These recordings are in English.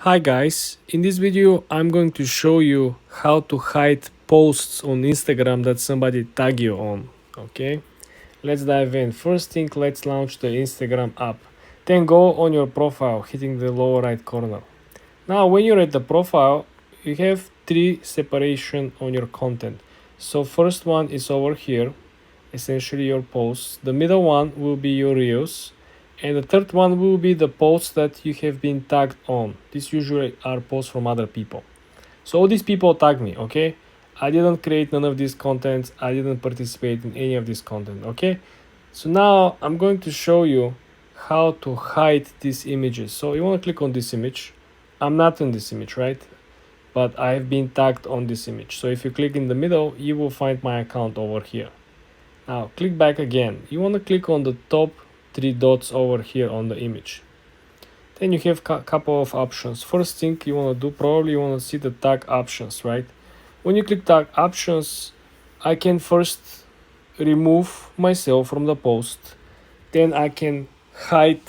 Hi guys, in this video I'm going to show you how to hide posts on Instagram that somebody tag you on. Okay, let's dive in. First thing, let's launch the Instagram app. Then go on your profile, hitting the lower right corner. Now when you're at the profile, you have three separation on your content. So first one is over here, essentially your posts. The middle one will be your reels, and the third one will be the posts that you have been tagged on. These usually are posts from other people. So all these people tag me, okay? I didn't create none of these contents. I didn't participate in any of this content, okay? So now I'm going to show you how to hide these images. So you want to click on this image. I'm not in this image, right? But I've been tagged on this image. So if you click in the middle, you will find my account over here. Now click back again. You want to click on the top three dots over here on the image. Then you have a couple of options. First thing you want to do, probably you want to see the tag options, right? When you click tag options, I can first remove myself from the post. Then I can hide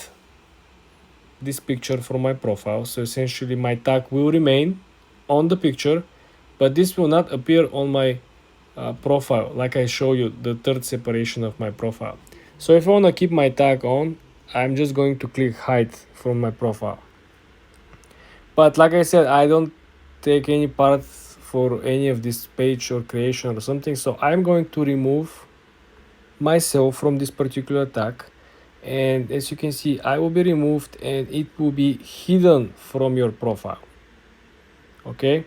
this picture from my profile. So essentially my tag will remain on the picture, but this will not appear on my profile, like I show you the third separation of my profile. So if I want to keep my tag on, I'm just going to click hide from my profile. But like I said, I don't take any part for any of this page or creation or something, so I'm going to remove myself from this particular tag, and as you can see, I will be removed and it will be hidden from your profile. Okay,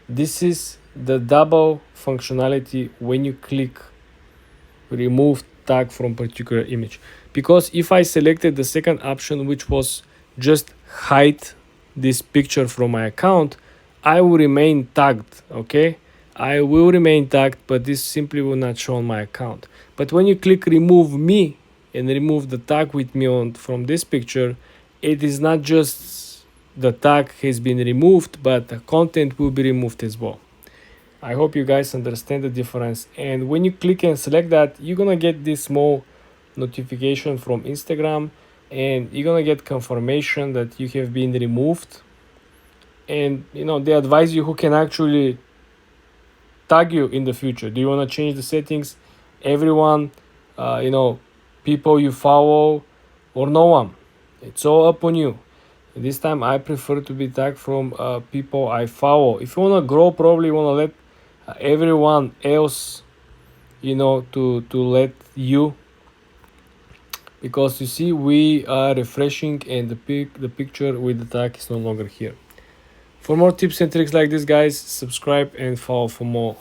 this is the double functionality when you click remove tag from particular image, because if I selected the second option, which was just hide this picture from my account, I will remain tagged. Okay, I will remain tagged, but this simply will not show on my account. But when you click remove me and remove the tag with me on from this picture, it is not just the tag has been removed, but the content will be removed as well. I hope you guys understand the difference. And when you click and select that, you're gonna get this small notification from Instagram, and you're gonna get confirmation that you have been removed. And they advise you who can actually tag you in the future. Do you want to change the settings? Everyone, people you follow, or no one? It's all up on you. This time I prefer to be tagged from people I follow. If you want to grow, probably you want to let everyone else, to let you, because you see we are refreshing and the picture with the tag is no longer here. For more tips and tricks like this, guys, subscribe and follow for more.